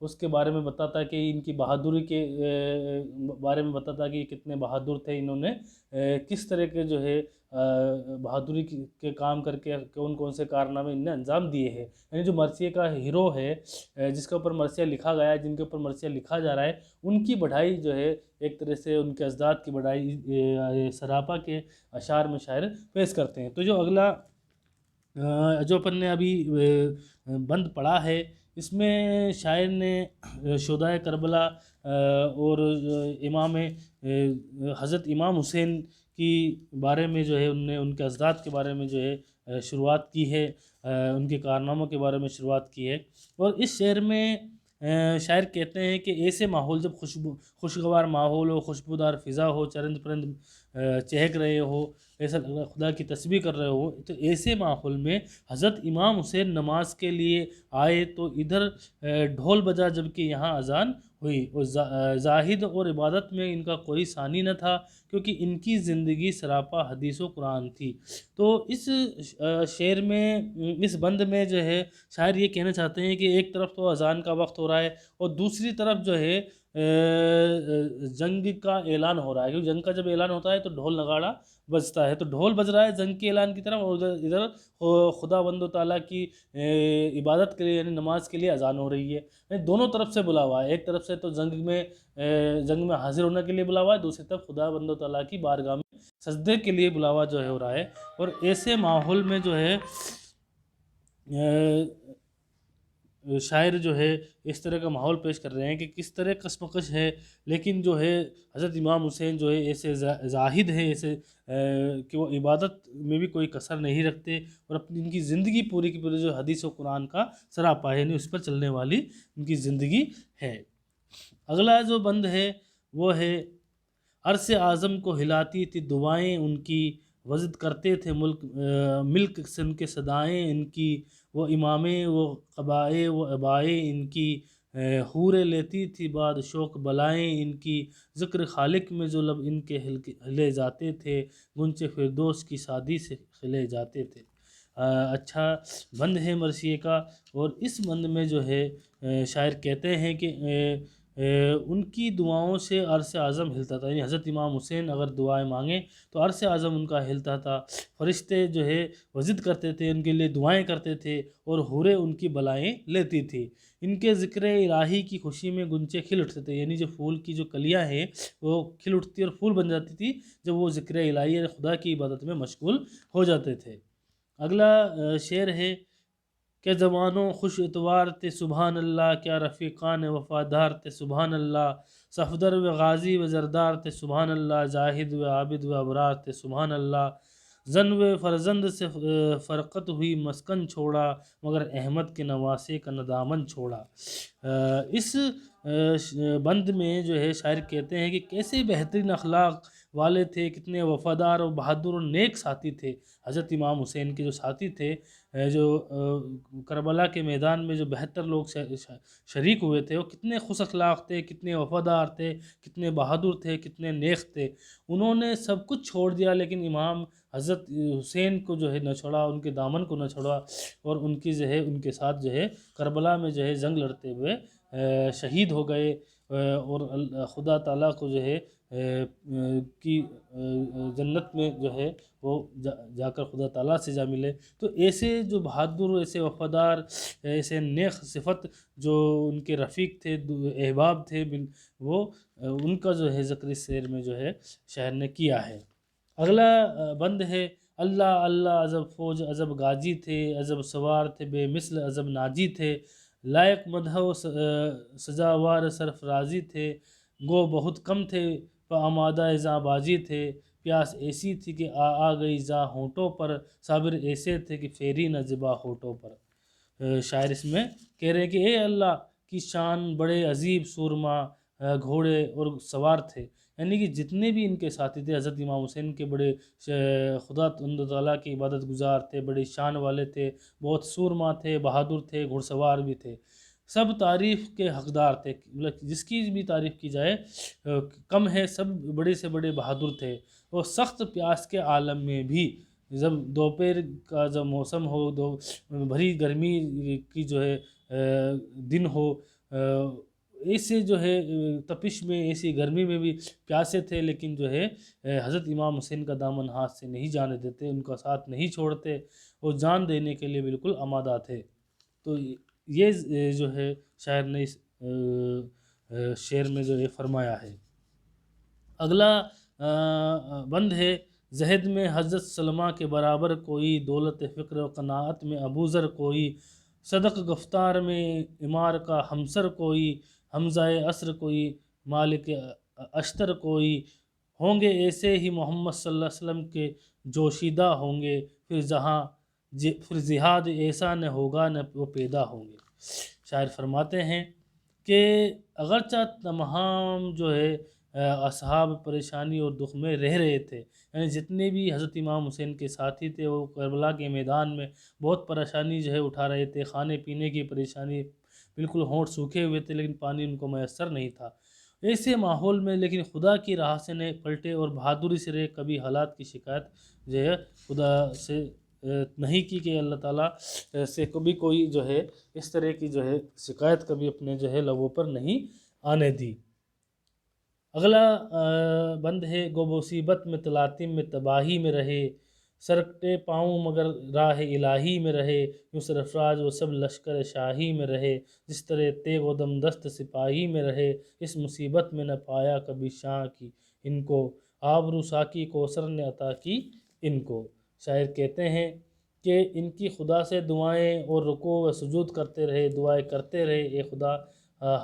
اس کے بارے میں بتاتا ہے کہ ان کی بہادری کے بارے میں بتاتا ہے کہ یہ کتنے بہادر تھے، انہوں نے کس طرح کے جو ہے بہادری کے کام کر کے کون کون سے کارنامے ان نے انجام دیے ہیں۔ یعنی جو مرثیے کا ہیرو ہے، جس کے اوپر مرثیہ لکھا گیا ہے، جن کے اوپر مرثیہ لکھا جا رہا ہے، ان کی بڑھائی جو ہے ایک طرح سے ان کے اجداد کی بڑھائی سراپا کے اشعار میں شاعر پیش کرتے ہیں۔ تو جو اگلا جو اپن نے ابھی بند پڑھا ہے، اس میں شاعر نے شہدائے کربلا اور حضرت امام حسین کی بارے میں جو ہے ان نے ان کے اجداد کے بارے میں جو ہے شروعات کی ہے، ان کے کارناموں کے بارے میں شروعات کی ہے۔ اور اس شعر میں شاعر کہتے ہیں کہ ایسے ماحول، جب خوشگوار ماحول ہو، خوشبودار فضا ہو، چرند پرند چہک رہے ہو، ایسا لگ رہا ہے خدا کی تسبیح کر رہے ہو، تو ایسے ماحول میں حضرت امام حسین نماز کے لیے آئے تو ادھر ڈھول بجا، جبکہ یہاں اذان ہوئی۔ اور زاہد اور عبادت میں ان کا کوئی ثانی نہ تھا، کیونکہ ان کی زندگی سراپا حدیث و قرآن تھی۔ تو اس شعر میں، اس بند میں جو ہے شاعر یہ کہنا چاہتے ہیں کہ ایک طرف تو اذان کا وقت ہو رہا ہے، اور دوسری طرف جو ہے جنگ کا اعلان ہو رہا ہے، کیونکہ جنگ کا جب اعلان ہوتا ہے تو ڈھول نگاڑا بجتا ہے، تو ڈھول بج رہا ہے جنگ کے اعلان کی طرف، اور ادھر خدا بند و تعالیٰ کی عبادت کے لیے یعنی نماز کے لیے اذان ہو رہی ہے۔ یعنی دونوں طرف سے بلا ہوا ہے، ایک طرف سے تو جنگ میں حاضر ہونے کے لیے بلا ہوا ہے، دوسری طرف خدا بند و تعالیٰ کی بارگاہ میں سجدے کے لیے بلاوا جو ہے ہو رہا ہے۔ اور ایسے ماحول میں جو ہے شاعر جو ہے اس طرح کا ماحول پیش کر رہے ہیں کہ کس طرح کشمکش ہے، لیکن جو ہے حضرت امام حسین جو ہے ایسے زاہد ہیں، ایسے کہ وہ عبادت میں بھی کوئی کسر نہیں رکھتے، اور اپنی ان کی زندگی پوری کی پوری جو حدیث و قرآن کا سراپا ہے، یعنی اس پر چلنے والی ان کی زندگی ہے۔ اگلا جو بند ہے وہ ہے عرش اعظم کو ہلاتی تھی دعائیں ان کی، وزد کرتے تھے ملک سن کے صدائیں ان کی، وہ امامیں وہ قبائے وہ ابائے ان کی، حوریں لیتی تھی بعد شوق بلائیں ان کی، ذکر خالق میں جو لب ان کے ہلے جاتے تھے، گنچ فردوس کی شادی سے کھلے جاتے تھے۔ اچھا بند ہے مرثیے کا، اور اس بند میں جو ہے شاعر کہتے ہیں کہ ان کی دعاؤں سے عرش اعظم ہلتا تھا، یعنی حضرت امام حسین اگر دعائیں مانگیں تو عرش اعظم ان کا ہلتا تھا، فرشتے جو ہے وزد کرتے تھے، ان کے لیے دعائیں کرتے تھے، اور حوریں ان کی بلائیں لیتی تھی۔ ان کے ذکر الہی کی خوشی میں گنچے کھل اٹھتے تھے، یعنی جو پھول کی جو کلیاں ہیں وہ کھل اٹھتی اور پھول بن جاتی تھی جب وہ ذکر الہی یعنی خدا کی عبادت میں مشغول ہو جاتے تھے۔ اگلا شعر ہے کہ زبانوں خوش اتوار تھے سبحان اللہ، کیا رفیقان وفادار تھے سبحان اللہ، صفدر و غازی و زردار تھے سبحان اللہ، زاہد و عابد و ابرار تھے سبحان اللہ، زن و فرزند سے فرقت ہوئی مسکن چھوڑا، مگر احمد کے نواسے کا ندامن چھوڑا۔ اس بند میں جو ہے شاعر کہتے ہیں کہ کیسے بہترین اخلاق والے تھے، کتنے وفادار و بہادر و نیک ساتھی تھے حضرت امام حسین کے جو ساتھی تھے، جو کربلا کے میدان میں جو 72 لوگ شریک ہوئے تھے، وہ کتنے خوش اخلاق تھے، کتنے وفادار تھے، کتنے بہادر تھے، کتنے نیک تھے۔ انہوں نے سب کچھ چھوڑ دیا لیکن امام حضرت حسین کو جو ہے نہ چھوڑا، ان کے دامن کو نہ چھوڑا، اور ان کی جو ہے ان کے ساتھ جو ہے کربلا میں جو ہے جنگ لڑتے ہوئے شہید ہو گئے، اور خدا تعالیٰ کو جو ہے کی جنت میں جو ہے وہ جا کر خدا تعالیٰ سے جا ملے۔ تو ایسے جو بہادر، ایسے وفادار، ایسے نیک صفت جو ان کے رفیق تھے، احباب تھے، وہ ان کا جو ہے ذکر اس شعر میں جو ہے شاعر نے کیا ہے۔ اگلا بند ہے اللہ اللہ عجب فوج عجب غازی تھے، عجب سوار تھے بے مثل عجب ناجی تھے، لائق مدح و سزاوار سرفرازی تھے، گو بہت کم تھے آمادہ زاں بازی تھے، پیاس ایسی تھی کہ آ گئی زاں ہونٹوں پر، صابر ایسے تھے کہ پھیری نہ زباں ہونٹوں پر۔ شاعر اس میں کہہ رہے ہیں کہ اے اللہ کی شان بڑے عجیب سورما گھوڑے اور سوار تھے، یعنی کہ جتنے بھی ان کے ساتھی تھے حضرت امام حسین کے بڑے خدا تعالیٰ کی عبادت گزار تھے، بڑی شان والے تھے، بہت سورما تھے، بہادر تھے، گھڑ سوار بھی تھے، سب تعریف کے حقدار تھے، جس کی بھی تعریف کی جائے کم ہے، سب بڑے سے بڑے بہادر تھے۔ اور سخت پیاس کے عالم میں بھی، جب دوپہر کا جب موسم ہو، بھری گرمی کی جو ہے دن ہو، ایسے جو ہے تپش میں، ایسی گرمی میں بھی پیاسے تھے، لیکن جو ہے حضرت امام حسین کا دامن ہاتھ سے نہیں جانے دیتے، ان کا ساتھ نہیں چھوڑتے، وہ جان دینے کے لیے بالکل آمادہ تھے۔ تو یہ جو ہے شاعر نے اس شعر میں جو ہے فرمایا ہے۔ اگلا بند ہے، زہد میں حضرت سلمہ کے برابر کوئی، دولت فکر و قناعت میں ابوذر کوئی، صدق گفتار میں عمار کا ہمسر کوئی، حمزہ عصر کوئی، مالک اشتر کوئی، ہوں گے ایسے ہی محمد صلی اللہ علیہ وسلم کے جوشیدہ ہوں گے، پھر جہاد ایسا نہ ہوگا نہ وہ پیدا ہوں گے۔ شاعر فرماتے ہیں کہ اگرچہ تمام جو ہے اصحاب پریشانی اور دکھ میں رہ رہے تھے، یعنی جتنے بھی حضرت امام حسین کے ساتھی تھے وہ کربلا کے میدان میں بہت پریشانی جو ہے اٹھا رہے تھے، کھانے پینے کی پریشانی، بالکل ہونٹ سوکھے ہوئے تھے لیکن پانی ان کو میسر نہیں تھا۔ ایسے ماحول میں لیکن خدا کی راہ سے نہیں پلٹے اور بہادری سے رہے، کبھی حالات کی شکایت جو ہے خدا سے نہیں کی کہ اللہ تعالیٰ سے کبھی کوئی جو ہے اس طرح کی جو ہے شکایت کبھی اپنے جو ہے لبوں پر نہیں آنے دی۔ اگلا بند ہے، گو مصیبت میں تلاطم میں تباہی میں رہے، سرکٹے پاؤں مگر راہ الہی میں رہے، یوں سرفراز و سب لشکر شاہی میں رہے، جس طرح تیغ و دم دست سپاہی میں رہے، اس مصیبت میں نہ پایا کبھی شاں کی ان کو، آبرو ساکی کوثر نے عطا کی ان کو۔ شاعر کہتے ہیں کہ ان کی خدا سے دعائیں اور رکوع و سجود کرتے رہے، دعائیں کرتے رہے، اے خدا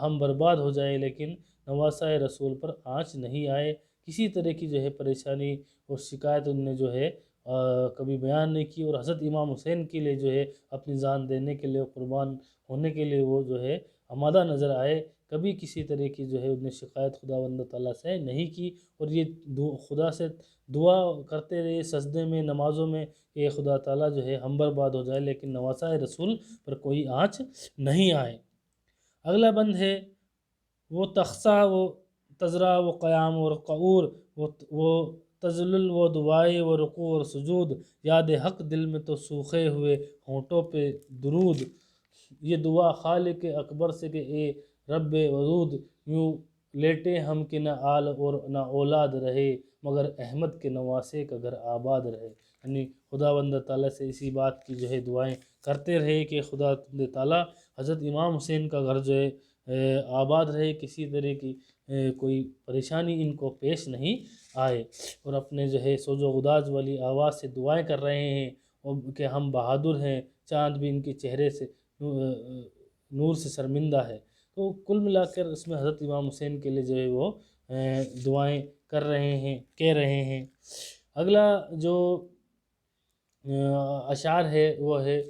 ہم برباد ہو جائیں، لیکن نواسۂ رسول پر آنچ نہیں آئے، کسی طرح کی جو ہے پریشانی اور شکایت ان نے جو ہے کبھی بیان نہیں کی، اور حضرت امام حسین کے لیے جو ہے اپنی جان دینے کے لیے، قربان ہونے کے لیے وہ جو ہے آمادہ نظر آئے، کبھی کسی طرح کی جو ہے انہیں شکایت خداوند تعالیٰ سے نہیں کی، اور یہ خدا سے دعا کرتے رہے سجدے میں، نمازوں میں، کہ خدا تعالیٰ جو ہے ہم برباد ہو جائے لیکن نواسۂ رسول پر کوئی آنچ نہیں آئے۔ اگلا بند ہے، وہ تخصہ وہ تذرا وہ قیام اور قعور، وہ تزلل وہ دعائے وہ رکوع اور سجود، یاد حق دل میں تو سوکھے ہوئے ہونٹوں پہ درود، یہ دعا خالق اکبر سے کہ اے رب ودود، یوں لیٹے ہم کہ نہ آل اور نہ اولاد رہے، مگر احمد کے نواسے کا گھر آباد رہے، یعنی خداوند تعالیٰ سے اسی بات کی جو ہے دعائیں کرتے رہے کہ خدا تعالیٰ حضرت امام حسین کا گھر جو ہے آباد رہے، کسی طرح کی کوئی پریشانی ان کو پیش نہیں آئے، اور اپنے جو ہے سوز و غداز والی آواز سے دعائیں کر رہے ہیں، اور کہ ہم بہادر ہیں، چاند بھی ان کے چہرے سے نور سے شرمندہ ہے۔ تو کل ملا کر اس میں حضرت امام حسین کے لیے جو ہے وہ دعائیں کر رہے ہیں، کہہ رہے ہیں۔ اگلا جو اشعار ہے وہ ہے